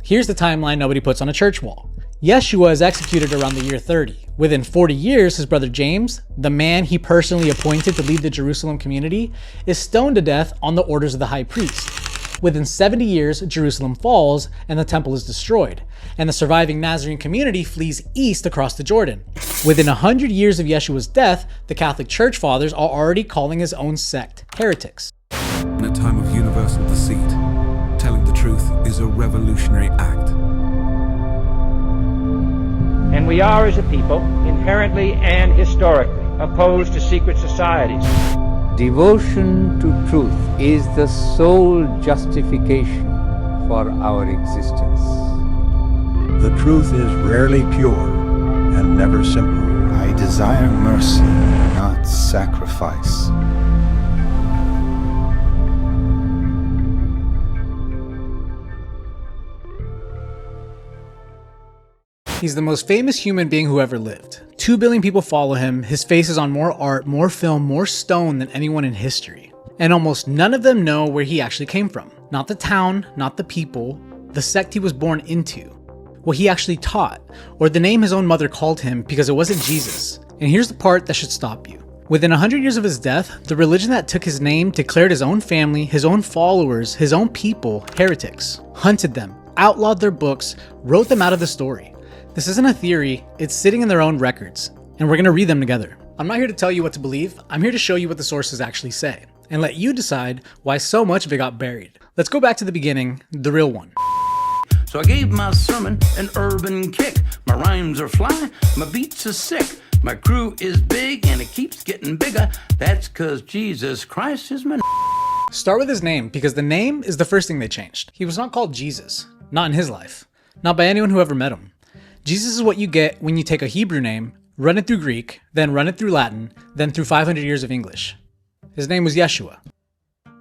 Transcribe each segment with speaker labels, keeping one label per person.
Speaker 1: Here's the timeline nobody puts on a church wall. Yeshua is executed around the year 30. Within 40 years, his brother James, the man he personally appointed to lead the Jerusalem community, is stoned to death on the orders of the high priest. Within 70 years, Jerusalem falls and the temple is destroyed, and the surviving Nazarene community flees east across the Jordan. Within 100 years of Yeshua's death, the Catholic Church Fathers are already calling his own sect heretics.
Speaker 2: In a time of universal deceit, telling the truth is a revolutionary act.
Speaker 3: And we are, as a people, inherently and historically opposed to secret societies.
Speaker 4: Devotion to truth is the sole justification for our existence.
Speaker 5: The truth is rarely pure and never simple.
Speaker 6: I desire mercy, not sacrifice.
Speaker 1: He's the most famous human being who ever lived. 2 billion people follow him, his face is on more art, more film, more stone than anyone in history. And almost none of them know where he actually came from. Not the town, not the people, the sect he was born into, what he actually taught, or the name his own mother called him because it wasn't Jesus. And here's the part that should stop you. Within 100 years of his death, the religion that took his name declared his own family, his own followers, his own people, heretics, hunted them, outlawed their books, wrote them out of the story. This isn't a theory, it's sitting in their own records, and we're gonna read them together. I'm not here to tell you what to believe, I'm here to show you what the sources actually say, and let you decide why so much of it got buried. Let's go back to the beginning, the real one.
Speaker 7: So I gave my sermon an urban kick. My rhymes are fly, my beats are sick. My crew is big and it keeps getting bigger. That's cause Jesus Christ is my
Speaker 1: Start with his name, because the name is the first thing they changed. He was not called Jesus, not in his life, not by anyone who ever met him. Jesus is what you get when you take a Hebrew name, run it through Greek, then run it through Latin, then through 500 years of English. His name was Yeshua.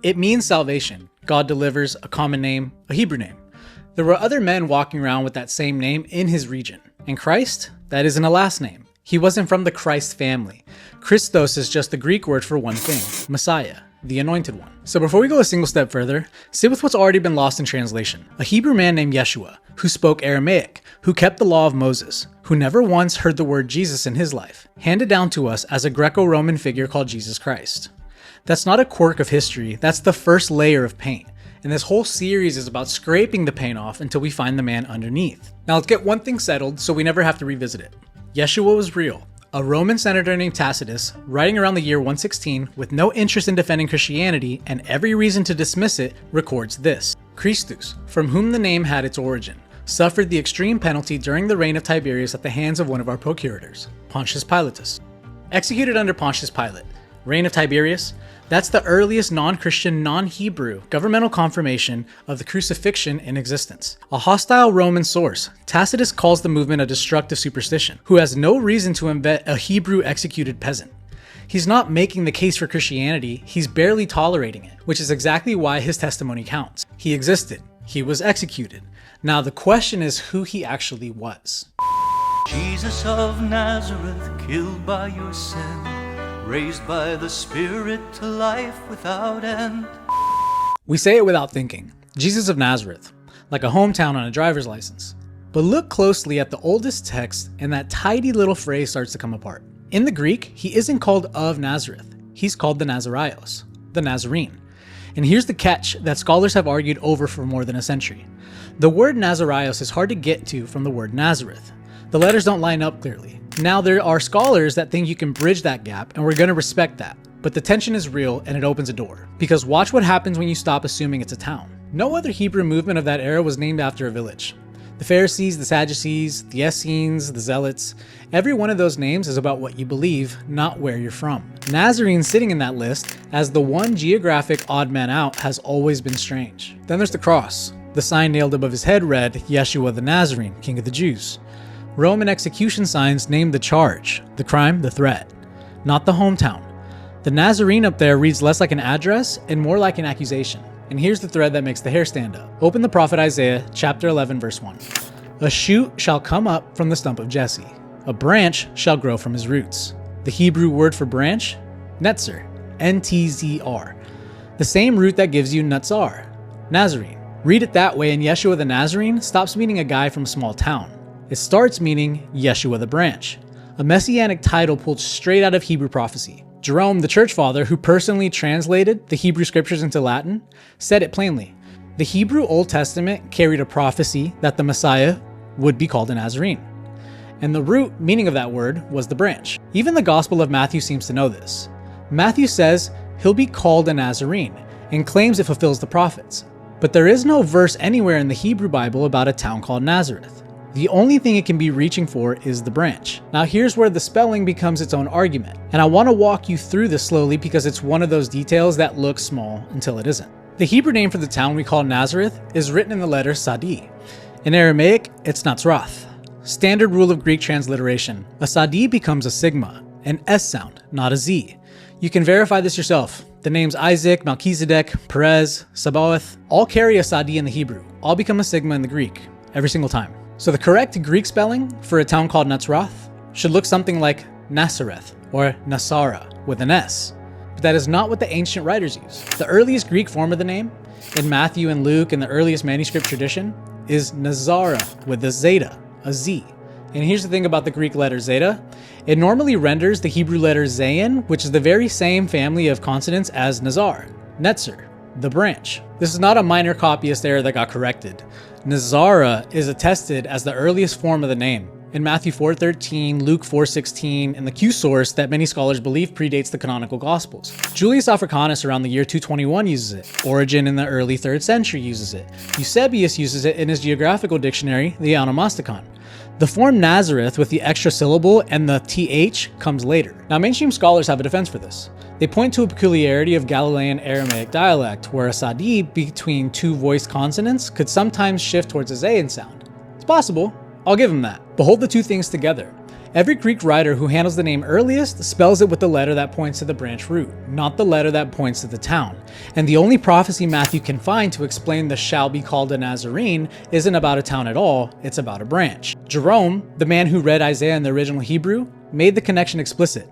Speaker 1: It means salvation. God delivers a common name, a Hebrew name. There were other men walking around with that same name in his region. And Christ, that isn't a last name. He wasn't from the Christ family. Christos is just the Greek word for one thing, Messiah, the anointed one. So before we go a single step further, sit with what's already been lost in translation. A Hebrew man named Yeshua, who spoke Aramaic, who kept the law of Moses, who never once heard the word Jesus in his life, handed down to us as a Greco-Roman figure called Jesus Christ. That's not a quirk of history, that's the first layer of paint. And this whole series is about scraping the paint off until we find the man underneath. Now let's get one thing settled so we never have to revisit it. Yeshua was real. A Roman senator named Tacitus, writing around the year 116 with no interest in defending Christianity and every reason to dismiss it, records this. Christus, from whom the name had its origin, suffered the extreme penalty during the reign of Tiberius at the hands of one of our procurators, Pontius Pilatus. Executed under Pontius Pilate, reign of Tiberius, that's the earliest non-Christian, non-Hebrew governmental confirmation of the crucifixion in existence. A hostile Roman source, Tacitus calls the movement a destructive superstition, who has no reason to invent a Hebrew executed peasant. He's not making the case for Christianity, he's barely tolerating it, which is exactly why his testimony counts. He existed, he was executed. Now the question is who he actually was.
Speaker 8: Jesus of Nazareth, killed by your sin, raised by the Spirit to life without end.
Speaker 1: We say it without thinking. Jesus of Nazareth, like a hometown on a driver's license. But look closely at the oldest text and that tidy little phrase starts to come apart. In the Greek, he isn't called of Nazareth. He's called the Nazarios, the Nazarene. And here's the catch that scholars have argued over for more than a century. The word Nazarios is hard to get to from the word Nazareth. The letters don't line up clearly. Now there are scholars that think you can bridge that gap, and we're going to respect that. But the tension is real and it opens a door. Because watch what happens when you stop assuming it's a town. No other Hebrew movement of that era was named after a village. The Pharisees, the Sadducees, the Essenes, the Zealots, every one of those names is about what you believe, not where you're from. Nazarene sitting in that list as the one geographic odd man out has always been strange. Then there's the cross. The sign nailed above his head read, Yeshua the Nazarene, King of the Jews. Roman execution signs named the charge, the crime, the threat, not the hometown. The Nazarene up there reads less like an address and more like an accusation. And here's the thread that makes the hair stand up. Open the prophet Isaiah, chapter 11, verse 1. A shoot shall come up from the stump of Jesse. A branch shall grow from his roots. The Hebrew word for branch? Netzer, N-T-Z-R. The same root that gives you Natsar, Nazarene. Read it that way and Yeshua the Nazarene stops meaning a guy from a small town. It starts meaning Yeshua the branch, a messianic title pulled straight out of Hebrew prophecy. Jerome, the church father who personally translated the Hebrew scriptures into Latin, said it plainly. The Hebrew Old Testament carried a prophecy that the Messiah would be called a Nazarene. And the root meaning of that word was the branch. Even the Gospel of Matthew seems to know this. Matthew says he'll be called a Nazarene and claims it fulfills the prophets. But there is no verse anywhere in the Hebrew Bible about a town called Nazareth. The only thing it can be reaching for is the branch. Now here's where the spelling becomes its own argument. And I want to walk you through this slowly because it's one of those details that looks small until it isn't. The Hebrew name for the town we call Nazareth is written in the letter Sadi. In Aramaic, it's Nazareth. Standard rule of Greek transliteration. A Sadi becomes a sigma, an S sound, not a Z. You can verify this yourself. The names Isaac, Melchizedek, Perez, Sabaoth all carry a Sadi in the Hebrew, all become a sigma in the Greek, every single time. So the correct Greek spelling for a town called Nazareth should look something like Nazareth or Nasara with an S. But that is not what the ancient writers use. The earliest Greek form of the name, in Matthew and Luke and the earliest manuscript tradition, is Nazara with a zeta, a Z. And here's the thing about the Greek letter zeta. It normally renders the Hebrew letter zayin, which is the very same family of consonants as Nazar, Netzer, the branch. This is not a minor copyist error that got corrected. Nazara is attested as the earliest form of the name. In Matthew 4:13, Luke 4:16, and the Q source that many scholars believe predates the canonical Gospels. Julius Africanus around the year 221 uses it. Origen in the early 3rd century uses it. Eusebius uses it in his geographical dictionary, the Onomasticon. The form Nazareth with the extra syllable and the TH comes later. Now mainstream scholars have a defense for this. They point to a peculiarity of Galilean Aramaic dialect where a Sadi between two voiced consonants could sometimes shift towards a Zayin sound. It's possible, I'll give them that. But hold the two things together. Every Greek writer who handles the name earliest spells it with the letter that points to the branch root, not the letter that points to the town. And the only prophecy Matthew can find to explain the shall be called a Nazarene isn't about a town at all, it's about a branch. Jerome, the man who read Isaiah in the original Hebrew, made the connection explicit.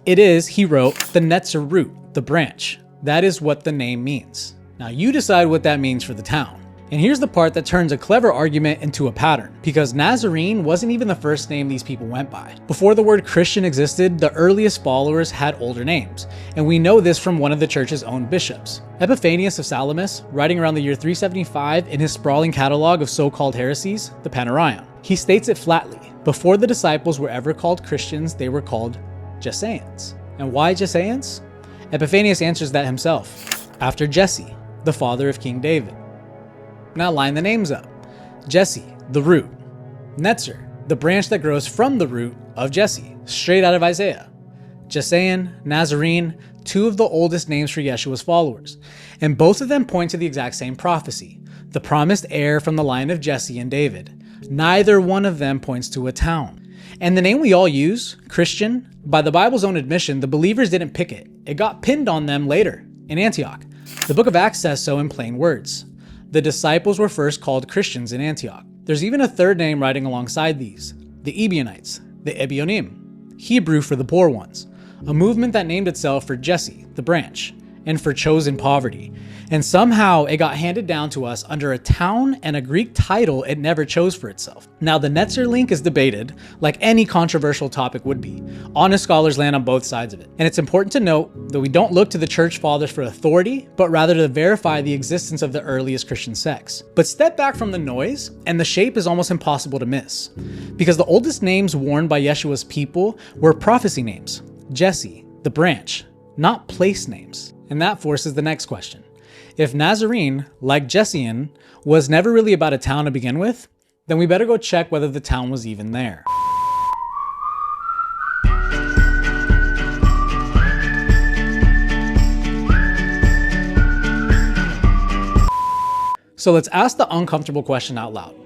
Speaker 1: It is, he wrote, the Netzer root, the branch. That is what the name means. Now you decide what that means for the town. And here's the part that turns a clever argument into a pattern, because Nazarene wasn't even the first name these people went by. Before the word Christian existed, the earliest followers had older names, and we know this from one of the church's own bishops. Epiphanius of Salamis, writing around the year 375 in his sprawling catalog of so-called heresies, the Panarion. He states it flatly. Before the disciples were ever called Christians, they were called Jesseans. And why Jesseans? Epiphanius answers that himself. After Jesse, the father of King David. Now line the names up. Jesse, the root. Netzer, the branch that grows from the root of Jesse, straight out of Isaiah. Jessean, Nazarene, two of the oldest names for Yeshua's followers. And both of them point to the exact same prophecy, the promised heir from the line of Jesse and David. Neither one of them points to a town. And the name we all use, Christian, by the Bible's own admission, the believers didn't pick it. It got pinned on them later, in Antioch. The book of Acts says so in plain words. The disciples were first called Christians in Antioch. There's even a third name riding alongside these, the Ebionites, the Ebionim, Hebrew for the poor ones, a movement that named itself for Jesse, the branch, and for chosen poverty. And somehow it got handed down to us under a town and a Greek title it never chose for itself. Now the Netzer link is debated, like any controversial topic would be. Honest scholars land on both sides of it. And it's important to note that we don't look to the church fathers for authority, but rather to verify the existence of the earliest Christian sects. But step back from the noise, and the shape is almost impossible to miss. Because the oldest names worn by Yeshua's people were prophecy names. Jesse, the branch, not place names. And that forces the next question. If Nazarene, like Jessean, was never really about a town to begin with, then we better go check whether the town was even there. So let's ask the uncomfortable question out loud.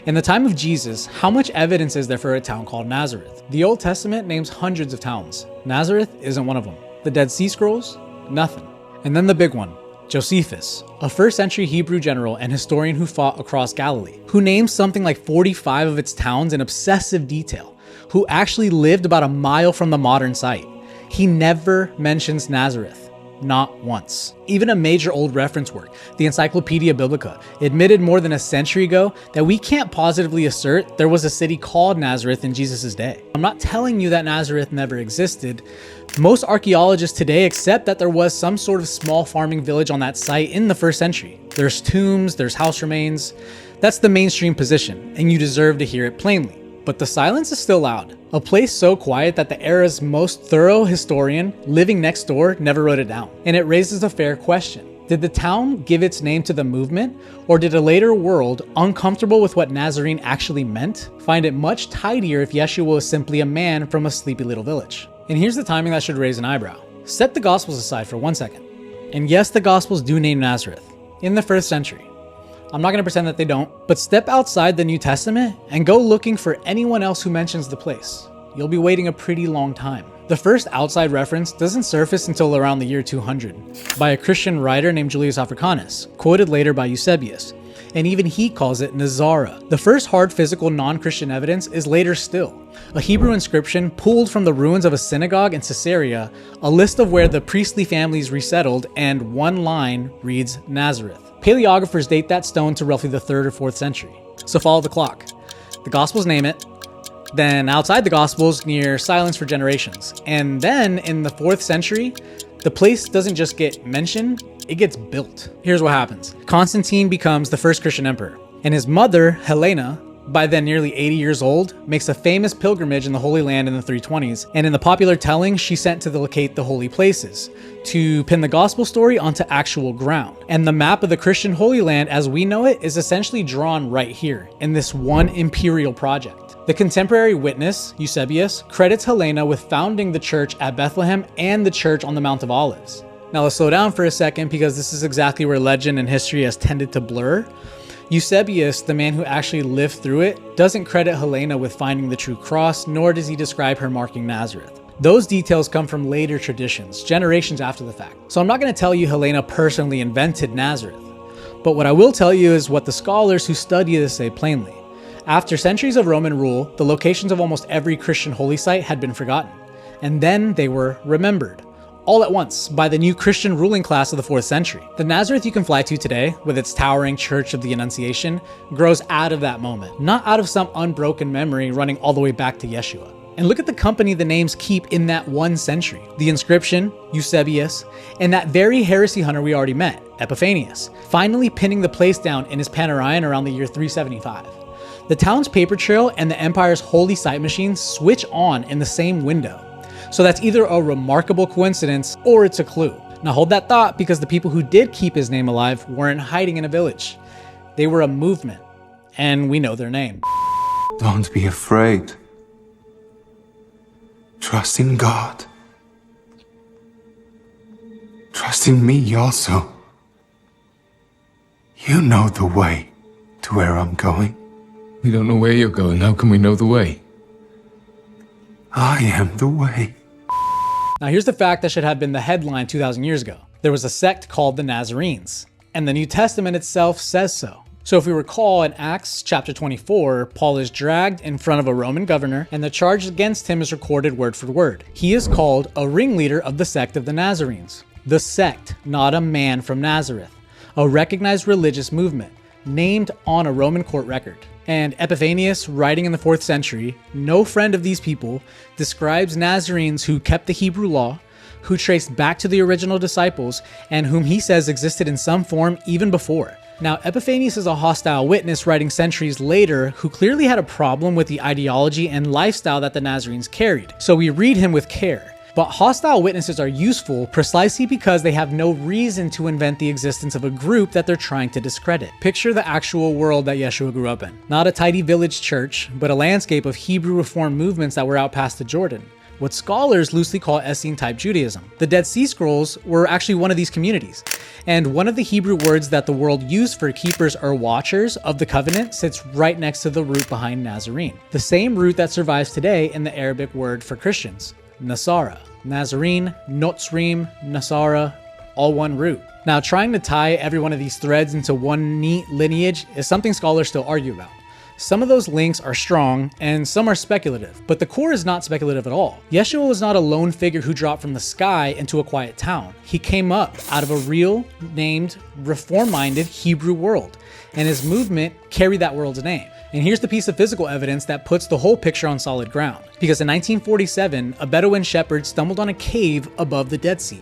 Speaker 1: In the time of Jesus, how much evidence is there for a town called Nazareth? The Old Testament names hundreds of towns. Nazareth isn't one of them. The Dead Sea Scrolls? Nothing. And then the big one. Josephus, a 1st century Hebrew general and historian who fought across Galilee, who names something like 45 of its towns in obsessive detail, who actually lived about a mile from the modern site. He never mentions Nazareth. Not once. Even a major old reference work, the Encyclopedia Biblica, admitted more than a century ago that we can't positively assert there was a city called Nazareth in Jesus' day. I'm not telling you that Nazareth never existed. Most archaeologists today accept that there was some sort of small farming village on that site in the 1st century. There's tombs, there's house remains. That's the mainstream position, and you deserve to hear it plainly. But the silence is still loud. A place so quiet that the era's most thorough historian living next door never wrote it down. And it raises a fair question. Did the town give its name to the movement, or did a later world, uncomfortable with what Nazarene actually meant, find it much tidier if Yeshua was simply a man from a sleepy little village? And here's the timing that should raise an eyebrow. Set the Gospels aside for 1 second. And yes, the Gospels do name Nazareth in the 1st century. I'm not going to pretend that they don't, but step outside the New Testament and go looking for anyone else who mentions the place. You'll be waiting a pretty long time. The first outside reference doesn't surface until around the year 200 by a Christian writer named Julius Africanus, quoted later by Eusebius, and even he calls it Nazareth. The first hard physical non-Christian evidence is later still. A Hebrew inscription pulled from the ruins of a synagogue in Caesarea, a list of where the priestly families resettled, and one line reads Nazareth. Paleographers date that stone to roughly the 3rd or 4th century. So follow the clock. The Gospels name it. Then outside the Gospels, near silence for generations. And then in the 4th century, the place doesn't just get mentioned, it gets built. Here's what happens. Constantine becomes the first Christian emperor, and his mother, Helena, by then nearly 80 years old, makes a famous pilgrimage in the Holy Land in the 320s, and in the popular telling, she's sent to locate the holy places, to pin the gospel story onto actual ground. And the map of the Christian Holy Land as we know it is essentially drawn right here, in this one imperial project. The contemporary witness, Eusebius, credits Helena with founding the church at Bethlehem and the church on the Mount of Olives. Now let's slow down for a second because this is exactly where legend and history has tended to blur. Eusebius, the man who actually lived through it, doesn't credit Helena with finding the true cross, nor does he describe her marking Nazareth. Those details come from later traditions, generations after the fact. So I'm not going to tell you Helena personally invented Nazareth. But what I will tell you is what the scholars who study this say plainly. After centuries of Roman rule, the locations of almost every Christian holy site had been forgotten. And then they were remembered. All at once, by the new Christian ruling class of the 4th century. The Nazareth you can fly to today, with its towering Church of the Annunciation, grows out of that moment, not out of some unbroken memory running all the way back to Yeshua. And look at the company the names keep in that 1 century. The inscription, Eusebius, and that very heresy hunter we already met, Epiphanius, finally pinning the place down in his Panarion around the year 375. The town's paper trail and the empire's holy site machine switch on in the same window. So that's either a remarkable coincidence or it's a clue. Now hold that thought because the people who did keep his name alive weren't hiding in a village. They were a movement, and we know their name.
Speaker 6: Don't be afraid. Trust in God. Trust in me also. You know the way to where I'm going.
Speaker 9: We don't know where you're going. How can we know the way?
Speaker 6: I am the way.
Speaker 1: Now here's the fact that should have been the headline 2,000 years ago. There was a sect called the Nazarenes, and the New Testament itself says so. So if we recall in Acts chapter 24, Paul is dragged in front of a Roman governor, and the charge against him is recorded word for word. He is called a ringleader of the sect of the Nazarenes. The sect, not a man from Nazareth. A recognized religious movement, named on a Roman court record. And Epiphanius, writing in the 4th century, no friend of these people, describes Nazarenes who kept the Hebrew law, who traced back to the original disciples, and whom he says existed in some form even before. Now, Epiphanius is a hostile witness writing centuries later who clearly had a problem with the ideology and lifestyle that the Nazarenes carried, so we read him with care. But hostile witnesses are useful precisely because they have no reason to invent the existence of a group that they're trying to discredit. Picture the actual world that Yeshua grew up in. Not a tidy village church, but a landscape of Hebrew Reform movements that were out past the Jordan. What scholars loosely call Essene-type Judaism. The Dead Sea Scrolls were actually one of these communities. And one of the Hebrew words that the world used for keepers or watchers of the covenant sits right next to the root behind Nazarene. The same root that survives today in the Arabic word for Christians, Nasara. Nazarene, Notzrim, Nasara, all one root. Now, trying to tie every one of these threads into one neat lineage is something scholars still argue about. Some of those links are strong and some are speculative, but the core is not speculative at all. Yeshua was not a lone figure who dropped from the sky into a quiet town. He came up out of a real, named, reform-minded Hebrew world, and his movement carried that world's name. And here's the piece of physical evidence that puts the whole picture on solid ground. Because in 1947, a Bedouin shepherd stumbled on a cave above the Dead Sea.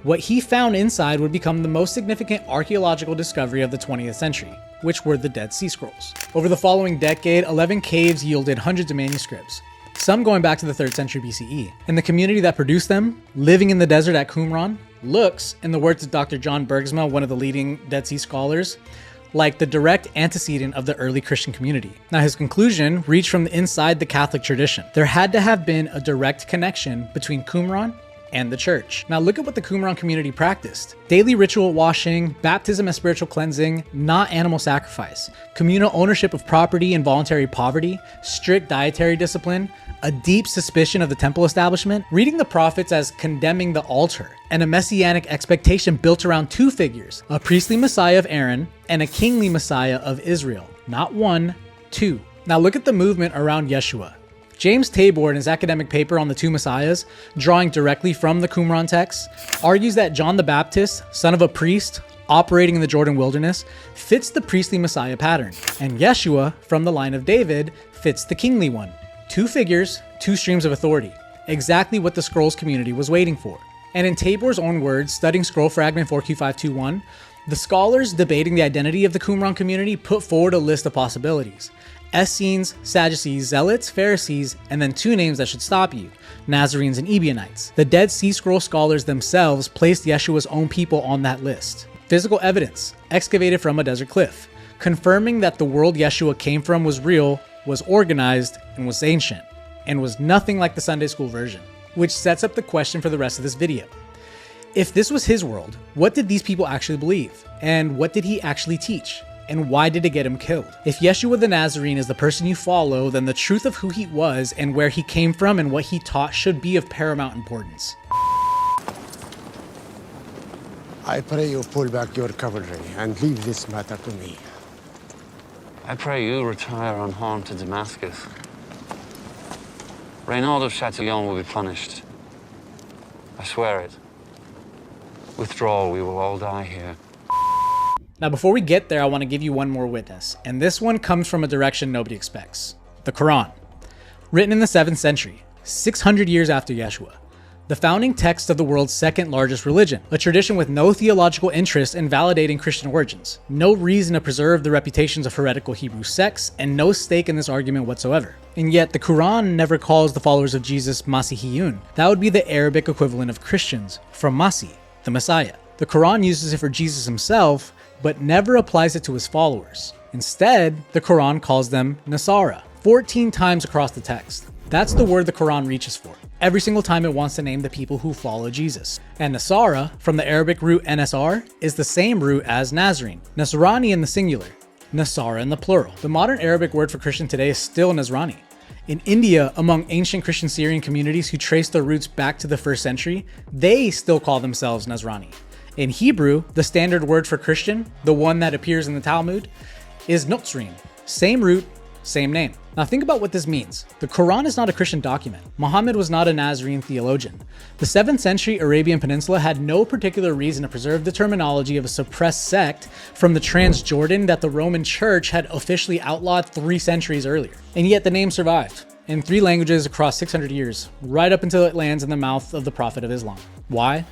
Speaker 1: What he found inside would become the most significant archaeological discovery of the 20th century, which were the Dead Sea Scrolls. Over the following decade, 11 caves yielded hundreds of manuscripts, some going back to the 3rd century BCE. And the community that produced them, living in the desert at Qumran, looks, in the words of Dr. John Bergsma, one of the leading Dead Sea scholars, like the direct antecedent of the early Christian community. Now, his conclusion reached from inside the Catholic tradition. There had to have been a direct connection between Qumran and the church. Now look at what the Qumran community practiced. Daily ritual washing, baptism as spiritual cleansing, not animal sacrifice, communal ownership of property and voluntary poverty, strict dietary discipline, a deep suspicion of the temple establishment, reading the prophets as condemning the altar, and a messianic expectation built around two figures, a priestly Messiah of Aaron and a kingly Messiah of Israel. Not one, two. Now look at the movement around Yeshua. James Tabor, in his academic paper on the two messiahs, drawing directly from the Qumran text, argues that John the Baptist, son of a priest, operating in the Jordan wilderness, fits the priestly messiah pattern, and Yeshua, from the line of David, fits the kingly one. Two figures, two streams of authority, exactly what the Scrolls community was waiting for. And in Tabor's own words, studying Scroll Fragment 4Q521, the scholars debating the identity of the Qumran community put forward a list of possibilities. Essenes, Sadducees, Zealots, Pharisees, and then two names that should stop you, Nazarenes and Ebionites. The Dead Sea Scroll scholars themselves placed Yeshua's own people on that list. Physical evidence, excavated from a desert cliff, confirming that the world Yeshua came from was real, was organized, and was ancient, and was nothing like the Sunday school version, which sets up the question for the rest of this video. If this was his world, what did these people actually believe? And what did he actually teach? And why did it get him killed? If Yeshua the Nazarene is the person you follow, then the truth of who he was and where he came from and what he taught should be of paramount importance.
Speaker 10: I pray you pull back your cavalry and leave this matter to me.
Speaker 11: I pray you retire unharmed to Damascus. Reynald of Chatillon will be punished. I swear it. Withdraw, we will all die here.
Speaker 1: Now before we get there, I want to give you one more witness, and this one comes from a direction nobody expects. The Quran. Written in the 7th century, 600 years after Yeshua. The founding text of the world's second largest religion, a tradition with no theological interest in validating Christian origins, no reason to preserve the reputations of heretical Hebrew sects, and no stake in this argument whatsoever. And yet the Quran never calls the followers of Jesus Masihiyun. That would be the Arabic equivalent of Christians, from Masih, the Messiah. The Quran uses it for Jesus himself, but never applies it to his followers. Instead, the Quran calls them Nasara, 14 times across the text. That's the word the Quran reaches for, every single time it wants to name the people who follow Jesus. And Nasara, from the Arabic root NSR, is the same root as Nazarene, Nasrani in the singular, Nasara in the plural. The modern Arabic word for Christian today is still Nazrani. In India, among ancient Christian Syrian communities who trace their roots back to the 1st century, they still call themselves Nazrani. In Hebrew, the standard word for Christian, the one that appears in the Talmud, is Notzrim. Same root, same name. Now think about what this means. The Quran is not a Christian document. Muhammad was not a Nazarene theologian. The 7th century Arabian Peninsula had no particular reason to preserve the terminology of a suppressed sect from the Transjordan that the Roman Church had officially outlawed 3 centuries earlier. And yet the name survived in 3 languages across 600 years, right up until it lands in the mouth of the Prophet of Islam. Why?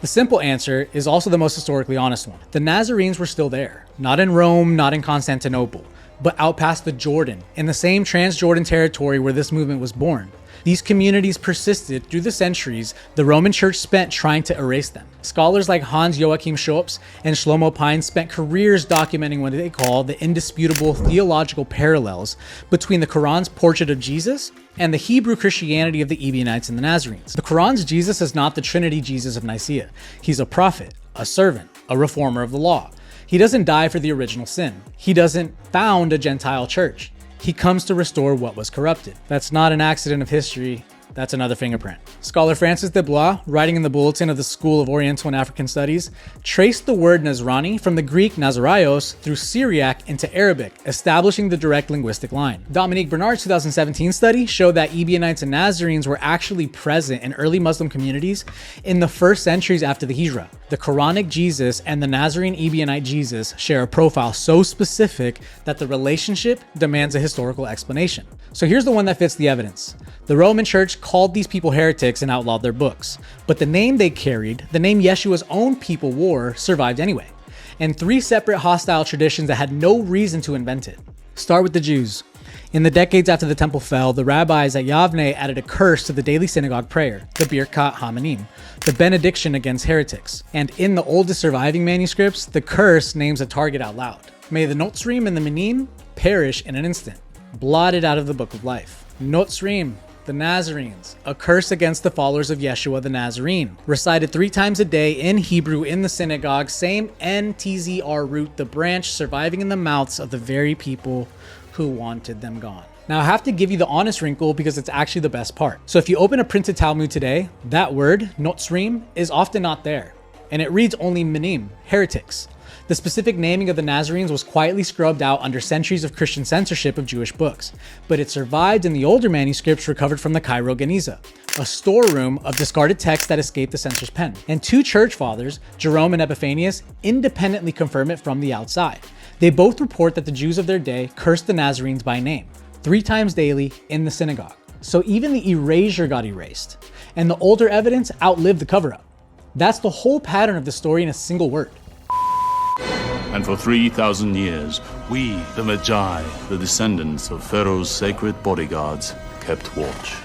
Speaker 1: The simple answer is also the most historically honest one. The Nazarenes were still there, not in Rome, not in Constantinople, but out past the Jordan, in the same Transjordan territory where this movement was born. These communities persisted through the centuries the Roman Church spent trying to erase them. Scholars like Hans Joachim Schoeps and Shlomo Pine spent careers documenting what they call the indisputable theological parallels between the Quran's portrait of Jesus and the Hebrew Christianity of the Ebionites and the Nazarenes. The Quran's Jesus is not the Trinity Jesus of Nicaea. He's a prophet, a servant, a reformer of the law. He doesn't die for the original sin. He doesn't found a Gentile church. He comes to restore what was corrupted. That's not an accident of history. That's another fingerprint. Scholar Francis de Blois, writing in the Bulletin of the School of Oriental and African Studies, traced the word Nazrani from the Greek Nazaraios through Syriac into Arabic, establishing the direct linguistic line. Dominique Bernard's 2017 study showed that Ebionites and Nazarenes were actually present in early Muslim communities in the first centuries after the Hijra. The Quranic Jesus and the Nazarene Ebionite Jesus share a profile so specific that the relationship demands a historical explanation. So here's the one that fits the evidence. The Roman Church called these people heretics and outlawed their books, but the name they carried, the name Yeshua's own people wore, survived anyway, and 3 separate hostile traditions that had no reason to invent it. Start with the Jews. In the decades after the temple fell, the rabbis at Yavne added a curse to the daily synagogue prayer, the Birkat Hamanim, the benediction against heretics. And in the oldest surviving manuscripts, the curse names a target out loud. May the Nazarene and the Minim perish in an instant, blotted out of the book of life. Nazarene, the Nazarenes, a curse against the followers of Yeshua the Nazarene, recited 3 times a day in Hebrew in the synagogue, same NTZR root, the branch surviving in the mouths of the very people who wanted them gone. Now I have to give you the honest wrinkle because it's actually the best part. So if you open a printed Talmud today, that word, Nazarene, is often not there. And it reads only Minim, heretics. The specific naming of the Nazarenes was quietly scrubbed out under centuries of Christian censorship of Jewish books, but it survived in the older manuscripts recovered from the Cairo Geniza, a storeroom of discarded texts that escaped the censor's pen. And 2 church fathers, Jerome and Epiphanius, independently confirm it from the outside. They both report that the Jews of their day cursed the Nazarenes by name, 3 times daily in the synagogue. So even the erasure got erased, and the older evidence outlived the cover-up. That's the whole pattern of the story in a single word.
Speaker 12: And for 3,000 years, we, the Magi, the descendants of Pharaoh's sacred bodyguards, kept watch.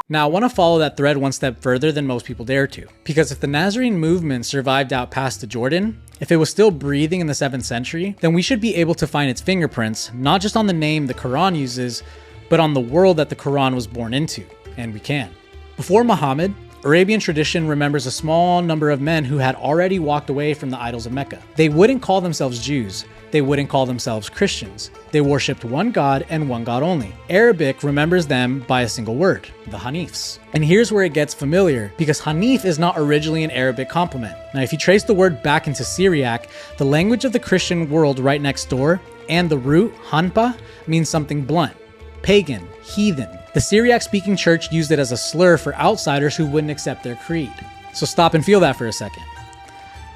Speaker 1: Now, I want to follow that thread one step further than most people dare to, because if the Nazarene movement survived out past the Jordan, if it was still breathing in the 7th century, then we should be able to find its fingerprints, not just on the name the Quran uses, but on the world that the Quran was born into, and we can. Before Muhammad, Arabian tradition remembers a small number of men who had already walked away from the idols of Mecca. They wouldn't call themselves Jews. They wouldn't call themselves Christians. They worshipped one God and one God only. Arabic remembers them by a single word, the Hanifs. And here's where it gets familiar, because Hanif is not originally an Arabic complement. Now, if you trace the word back into Syriac, the language of the Christian world right next door, and the root, Hanpa, means something blunt, pagan, heathen. The Syriac-speaking church used it as a slur for outsiders who wouldn't accept their creed. So stop and feel that for a second.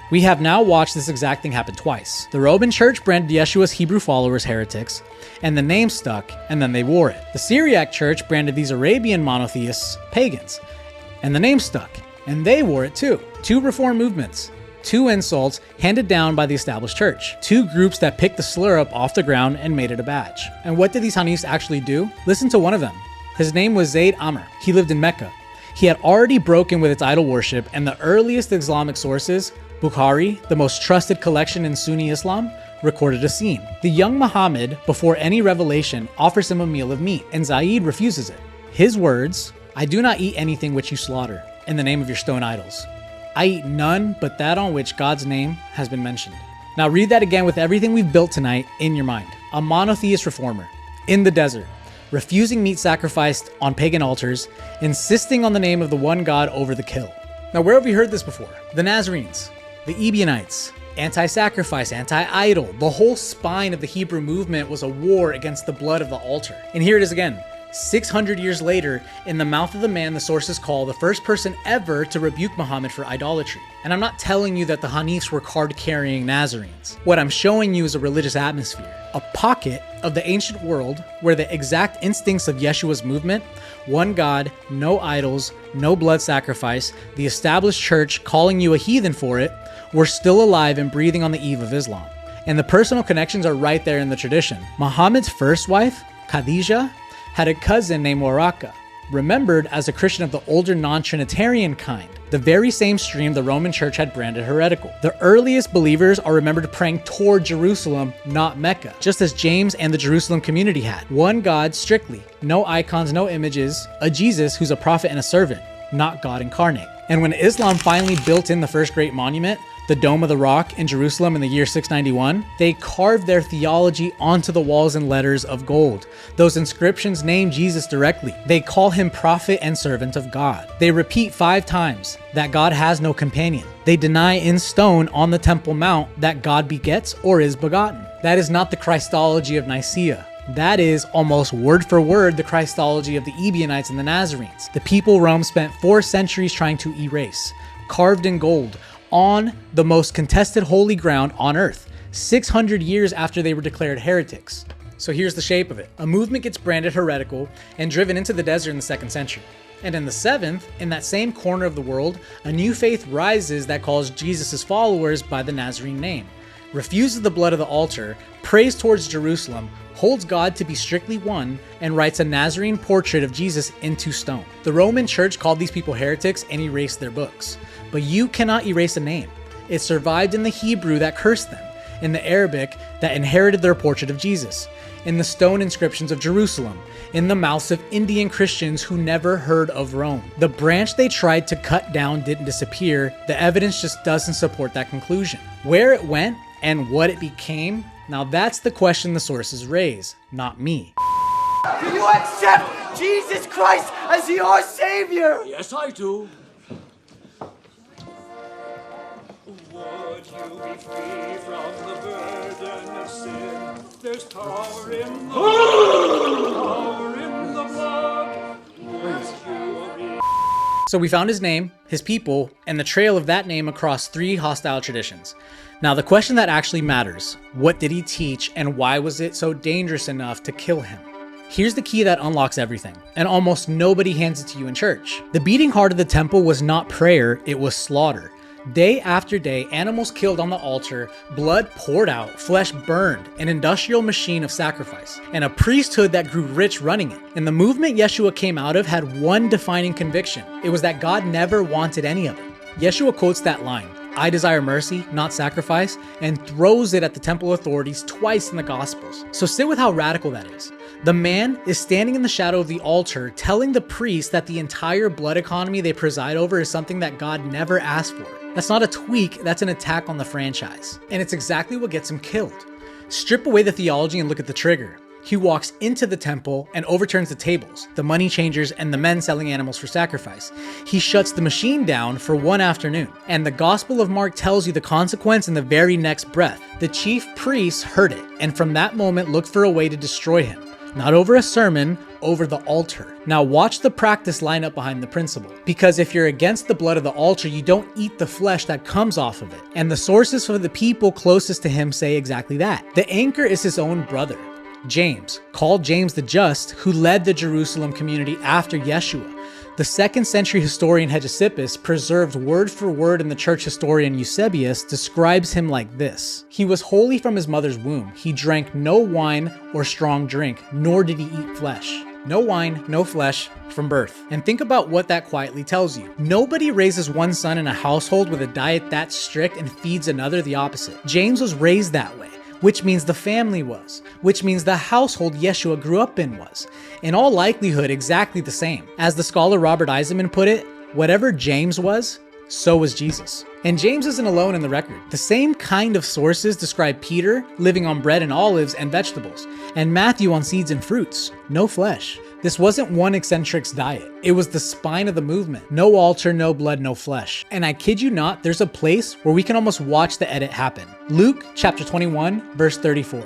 Speaker 1: We have now watched this exact thing happen twice. The Roman church branded Yeshua's Hebrew followers heretics, and the name stuck, and then they wore it. The Syriac church branded these Arabian monotheists pagans, and the name stuck, and they wore it too. 2 reform movements. 2 insults handed down by the established church. 2 groups that picked the slur up off the ground and made it a badge. And what did these Hanifs actually do? Listen to one of them. His name was Zayd Amr. He lived in Mecca. He had already broken with its idol worship, and the earliest Islamic sources, Bukhari, the most trusted collection in Sunni Islam, recorded a scene. The young Muhammad, before any revelation, offers him a meal of meat, and Zayd refuses it. His words, "I do not eat anything which you slaughter in the name of your stone idols. I eat none but that on which God's name has been mentioned." Now read that again with everything we've built tonight in your mind. A monotheist reformer, in the desert, refusing meat sacrificed on pagan altars, insisting on the name of the one God over the kill. Now where have we heard this before? The Nazarenes, the Ebionites, anti-sacrifice, anti-idol. The whole spine of the Hebrew movement was a war against the blood of the altar. And here it is again. 600 years later, in the mouth of the man the sources call the first person ever to rebuke Muhammad for idolatry. And I'm not telling you that the Hanifs were card-carrying Nazarenes. What I'm showing you is a religious atmosphere, a pocket of the ancient world where the exact instincts of Yeshua's movement, one God, no idols, no blood sacrifice, the established church calling you a heathen for it, were still alive and breathing on the eve of Islam. And the personal connections are right there in the tradition. Muhammad's first wife, Khadijah, had a cousin named Waraka, remembered as a Christian of the older non-Trinitarian kind, the very same stream the Roman Church had branded heretical. The earliest believers are remembered praying toward Jerusalem, not Mecca, just as James and the Jerusalem community had. One God strictly, no icons, no images, a Jesus who's a prophet and a servant, not God incarnate. And when Islam finally built in the first great monument, the Dome of the Rock in Jerusalem in the year 691, they carved their theology onto the walls in letters of gold. Those inscriptions name Jesus directly. They call him prophet and servant of God. They repeat 5 times that God has no companion. They deny in stone on the Temple Mount that God begets or is begotten. That is not the Christology of Nicaea. That is almost word for word the Christology of the Ebionites and the Nazarenes. The people Rome spent 4 centuries trying to erase, carved in gold, on the most contested holy ground on earth, 600 years after they were declared heretics. So here's the shape of it. A movement gets branded heretical and driven into the desert in the 2nd century. And in the 7th, in that same corner of the world, a new faith rises that calls Jesus' followers by the Nazarene name, refuses the blood of the altar, prays towards Jerusalem, holds God to be strictly one, and writes a Nazarene portrait of Jesus into stone. The Roman Church called these people heretics and erased their books. But you cannot erase a name. It survived in the Hebrew that cursed them, in the Arabic that inherited their portrait of Jesus, in the stone inscriptions of Jerusalem, in the mouths of Indian Christians who never heard of Rome. The branch they tried to cut down didn't disappear. The evidence just doesn't support that conclusion. Where it went and what it became, now that's the question the sources raise, not me.
Speaker 13: Do you accept Jesus Christ as your Savior?
Speaker 14: Yes, I do.
Speaker 15: Would you be free from the burden of sin? There's power in the blood. Would you be...
Speaker 1: So we found his name, his people, and the trail of that name across 3 hostile traditions. Now the question that actually matters, what did he teach and why was it so dangerous enough to kill him? Here's the key that unlocks everything, and almost nobody hands it to you in church. The beating heart of the temple was not prayer, it was slaughter. Day after day, animals killed on the altar, blood poured out, flesh burned, an industrial machine of sacrifice, and a priesthood that grew rich running it. And the movement Yeshua came out of had one defining conviction. It was that God never wanted any of it. Yeshua quotes that line, "I desire mercy, not sacrifice," and throws it at the temple authorities twice in the Gospels. So sit with how radical that is. The man is standing in the shadow of the altar telling the priest that the entire blood economy they preside over is something that God never asked for. That's not a tweak, that's an attack on the franchise. And it's exactly what gets him killed. Strip away the theology and look at the trigger. He walks into the temple and overturns the tables, the money changers, and the men selling animals for sacrifice. He shuts the machine down for one afternoon. And the Gospel of Mark tells you the consequence in the very next breath. The chief priests heard it, and from that moment looked for a way to destroy him. Not over a sermon, over the altar. Now watch the practice line up behind the principle. Because if you're against the blood of the altar, you don't eat the flesh that comes off of it. And the sources for the people closest to him say exactly that. The anchor is his own brother, James, called James the Just, who led the Jerusalem community after Yeshua. The 2nd century historian Hegesippus, preserved word for word in the church historian Eusebius, describes him like this. He was holy from his mother's womb. He drank no wine or strong drink, nor did he eat flesh. No wine, no flesh, from birth. And think about what that quietly tells you. Nobody raises one son in a household with a diet that strict and feeds another the opposite. James was raised that way, which means the family was, which means the household Yeshua grew up in was. In all likelihood, exactly the same. As the scholar Robert Eisenman put it, whatever James was, so was Jesus. And James isn't alone in the record. The same kind of sources describe Peter living on bread and olives and vegetables, and Matthew on seeds and fruits, no flesh. This wasn't one eccentric's diet. It was the spine of the movement. No altar, no blood, no flesh. And I kid you not, there's a place where we can almost watch the edit happen. Luke chapter 21, verse 34.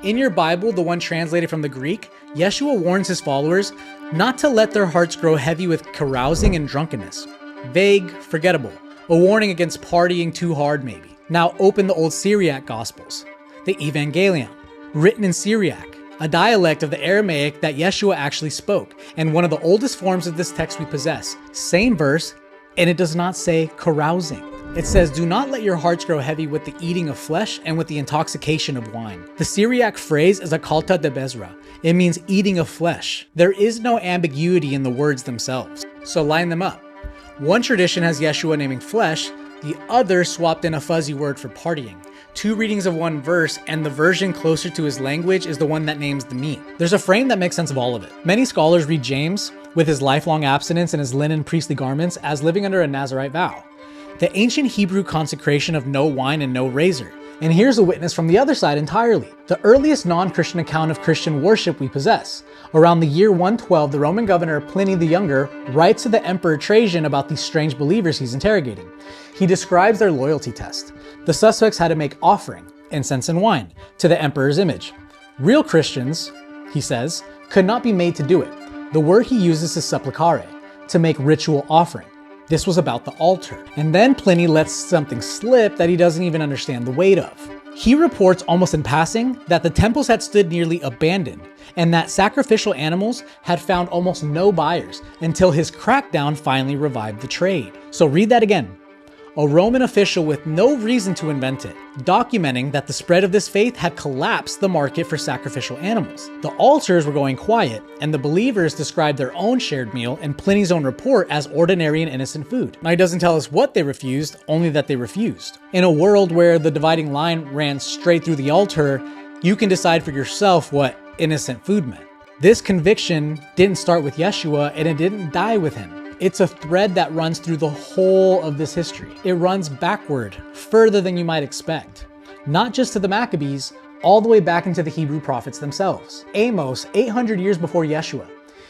Speaker 1: In your Bible, the one translated from the Greek, Yeshua warns his followers not to let their hearts grow heavy with carousing and drunkenness. Vague, forgettable. A warning against partying too hard, maybe. Now open the old Syriac Gospels. The Evangelion, written in Syriac, a dialect of the Aramaic that Yeshua actually spoke, and one of the oldest forms of this text we possess. Same verse, and it does not say carousing. It says, do not let your hearts grow heavy with the eating of flesh and with the intoxication of wine. The Syriac phrase is a kalta de bezra. It means eating of flesh. There is no ambiguity in the words themselves. So line them up. One tradition has Yeshua naming flesh, the other swapped in a fuzzy word for partying. Two readings of one verse, and the version closer to his language is the one that names the meat. There's a frame that makes sense of all of it. Many scholars read James, with his lifelong abstinence and his linen priestly garments, as living under a Nazarite vow. the ancient Hebrew consecration of no wine and no razor. And here's a witness from the other side entirely, the earliest non-Christian account of Christian worship we possess. Around the year 112, the Roman governor Pliny the Younger writes to the emperor Trajan about these strange believers he's interrogating. He describes their loyalty test. The suspects had to make offering, incense and wine, to the emperor's image. Real Christians, he says, could not be made to do it. The word he uses is supplicare, to make ritual offering. This was about the altar. And then Pliny lets something slip that he doesn't even understand the weight of. He reports almost in passing that the temples had stood nearly abandoned and that sacrificial animals had found almost no buyers until his crackdown finally revived the trade. So read that again. A Roman official with no reason to invent it, documenting that the spread of this faith had collapsed the market for sacrificial animals. The altars were going quiet, and the believers described their own shared meal in Pliny's own report as ordinary and innocent food. Now he doesn't tell us what they refused, only that they refused. In a world where the dividing line ran straight through the altar, you can decide for yourself what innocent food meant. This conviction didn't start with Yeshua, and it didn't die with him. It's a thread that runs through the whole of this history. It runs backward, further than you might expect. Not just to the Maccabees, all the way back into the Hebrew prophets themselves. Amos, 800 years before Yeshua,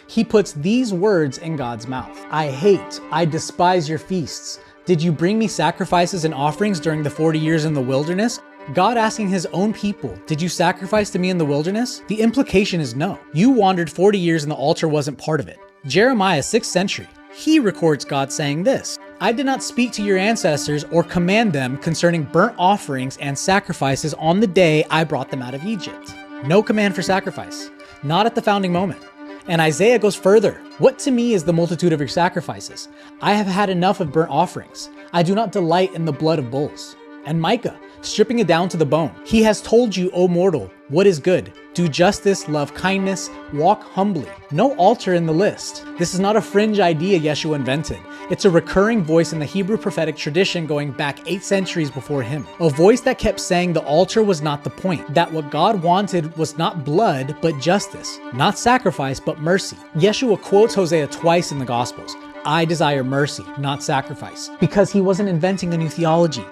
Speaker 1: he puts these words in God's mouth. I despise your feasts. Did you bring me sacrifices and offerings during the 40 years in the wilderness? God asking his own people, did you sacrifice to me in the wilderness? The implication is no. You wandered 40 years and the altar wasn't part of it. Jeremiah, 6th century. He records God saying this, I did not speak to your ancestors or command them concerning burnt offerings and sacrifices on the day I brought them out of Egypt. No command for sacrifice, not at the founding moment. And Isaiah goes further. What to me is the multitude of your sacrifices? I have had enough of burnt offerings. I do not delight in the blood of bulls. And Micah, stripping it down to the bone. He has told you, O mortal, what is good. Do justice, love kindness, walk humbly. No altar in the list. This is not a fringe idea Yeshua invented. It's a recurring voice in the Hebrew prophetic tradition going back 8 centuries before him. A voice that kept saying the altar was not the point, that what God wanted was not blood, but justice, not sacrifice, but mercy. Yeshua quotes Hosea twice in the Gospels. I desire mercy, not sacrifice, because he wasn't inventing a new theology.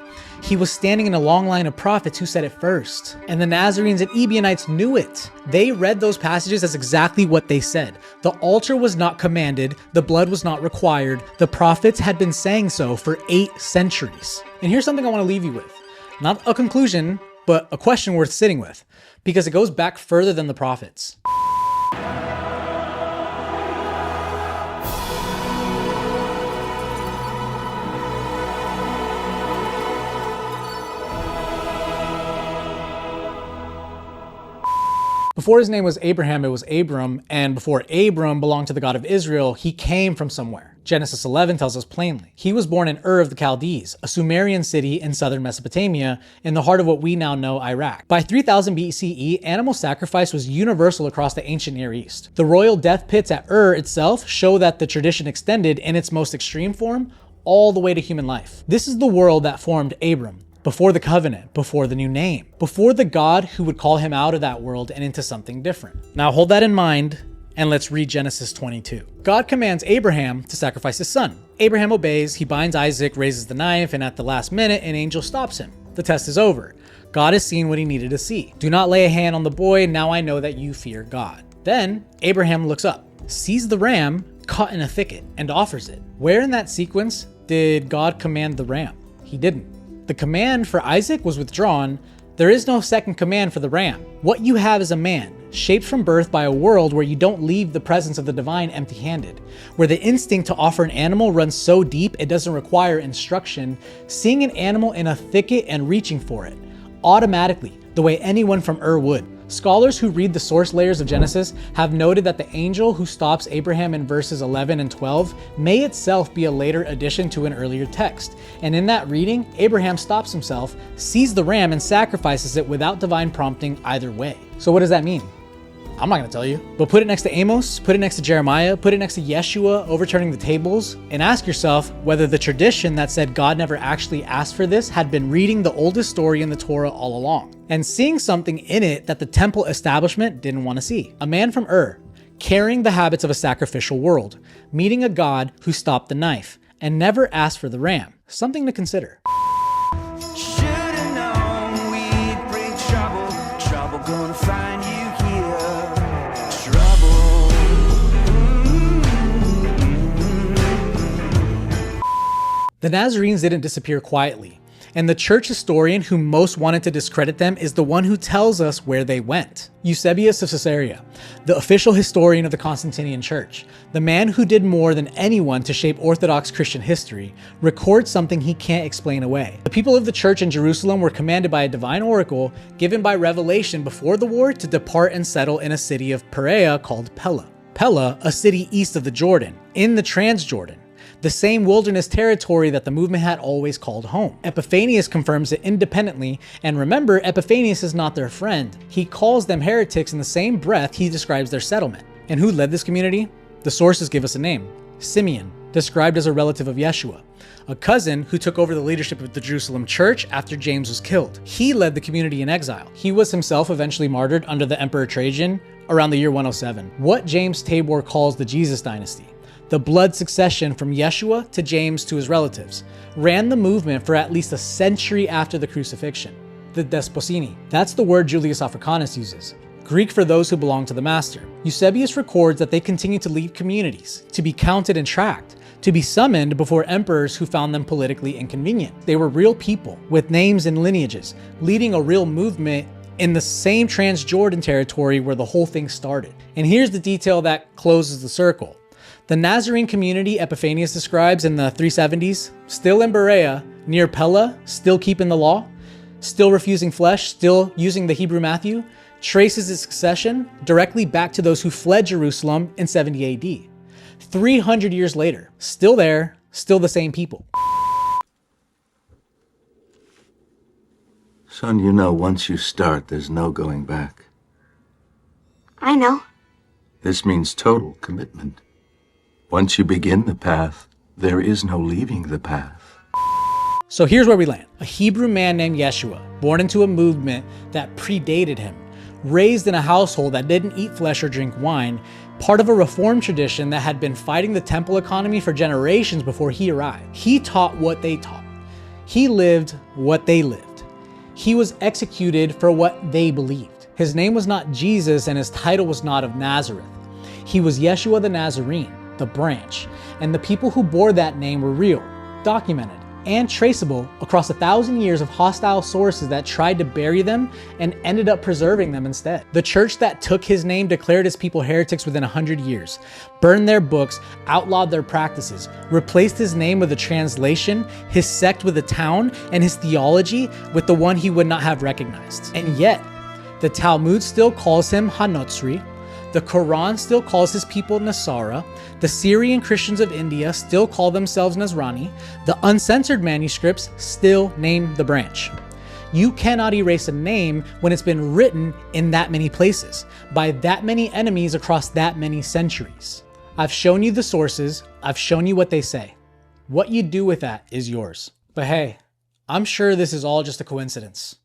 Speaker 1: He was standing in a long line of prophets who said it first. And the Nazarenes and Ebionites knew it. They read those passages as exactly what they said. The altar was not commanded, the blood was not required. The prophets had been saying so for 8 centuries. And here's something I want to leave you with. Not a conclusion, but a question worth sitting with, because it goes back further than the prophets. Before his name was Abraham, it was Abram, and before Abram belonged to the God of Israel, he came from somewhere. Genesis 11 tells us plainly. He was born in Ur of the Chaldees, a Sumerian city in southern Mesopotamia, in the heart of what we now know Iraq. By 3000 BCE, animal sacrifice was universal across the ancient Near East. The royal death pits at Ur itself show that the tradition extended in its most extreme form all the way to human life. This is the world that formed Abram. Before the covenant, before the new name, before the God who would call him out of that world and into something different. Now hold that in mind, and let's read Genesis 22. God commands Abraham to sacrifice his son. Abraham obeys, he binds Isaac, raises the knife, and at the last minute, an angel stops him. The test is over. God has seen what he needed to see. Do not lay a hand on the boy, now I know that you fear God. Then Abraham looks up, sees the ram caught in a thicket, and offers it. Where in that sequence did God command the ram? He didn't. The command for Isaac was withdrawn. There is no second command for the ram. What you have is a man, shaped from birth by a world where you don't leave the presence of the divine empty-handed, where the instinct to offer an animal runs so deep it doesn't require instruction, seeing an animal in a thicket and reaching for it, automatically, the way anyone from Ur would. Scholars who read the source layers of Genesis have noted that the angel who stops Abraham in verses 11 and 12 may itself be a later addition to an earlier text. And in that reading, Abraham stops himself, sees the ram, and sacrifices it without divine prompting either way. So what does that mean? I'm not going to tell you, but put it next to Amos, put it next to Jeremiah, put it next to Yeshua overturning the tables, and ask yourself whether the tradition that said God never actually asked for this had been reading the oldest story in the Torah all along, and seeing something in it that the temple establishment didn't want to see. A man from Ur, carrying the habits of a sacrificial world, meeting a God who stopped the knife, and never asked for the ram. Something to consider.
Speaker 8: Should've known we'd bring trouble. Trouble gonna find you here. Trouble.
Speaker 1: The Nazarenes didn't disappear quietly, and the church historian who most wanted to discredit them is the one who tells us where they went. Eusebius of Caesarea, the official historian of the Constantinian Church, the man who did more than anyone to shape Orthodox Christian history, records something he can't explain away. The people of the church in Jerusalem were commanded by a divine oracle given by revelation before the war to depart and settle in a city of Perea called Pella. Pella, a city east of the Jordan, in the Transjordan, the same wilderness territory that the movement had always called home. Epiphanius confirms it independently, and remember, Epiphanius is not their friend. He calls them heretics in the same breath he describes their settlement. And who led this community? The sources give us a name: Simeon, described as a relative of Yeshua, a cousin who took over the leadership of the Jerusalem church after James was killed. He led the community in exile. He was himself eventually martyred under the Emperor Trajan around the year 107. What James Tabor calls the Jesus dynasty, the blood succession from Yeshua to James to his relatives, ran the movement for at least a century after the crucifixion. The Desposini, that's the word Julius Africanus uses, Greek for those who belong to the master. Eusebius records that they continued to lead communities, to be counted and tracked, to be summoned before emperors who found them politically inconvenient. They were real people with names and lineages, leading a real movement in the same Transjordan territory where the whole thing started. And here's the detail that closes the circle. The Nazarene community Epiphanius describes in the 370s, still in Berea, near Pella, still keeping the law, still refusing flesh, still using the Hebrew Matthew, traces its succession directly back to those who fled Jerusalem in 70 AD. 300 years later, still there, still the same people.
Speaker 14: Son, you know, once you start, there's no going back.
Speaker 16: I know.
Speaker 14: This means total commitment. Once you begin the path, there is no leaving the path.
Speaker 1: So here's where we land. A Hebrew man named Yeshua, born into a movement that predated him, raised in a household that didn't eat flesh or drink wine, part of a reform tradition that had been fighting the temple economy for generations before he arrived. He taught what they taught. He lived what they lived. He was executed for what they believed. His name was not Jesus and his title was not of Nazareth. He was Yeshua the Nazarene, the branch, and the people who bore that name were real, documented, and traceable across 1,000 years of hostile sources that tried to bury them and ended up preserving them instead. The church that took his name declared his people heretics within 100 years, burned their books, outlawed their practices, replaced his name with a translation, his sect with a town, and his theology with the one he would not have recognized. And yet, the Talmud still calls him Hanotzri, the Quran still calls his people Nasara, the Syrian Christians of India still call themselves Nazrani, the uncensored manuscripts still name the branch. You cannot erase a name when it's been written in that many places, by that many enemies across that many centuries. I've shown you the sources, I've shown you what they say. What you do with that is yours. But hey, I'm sure this is all just a coincidence.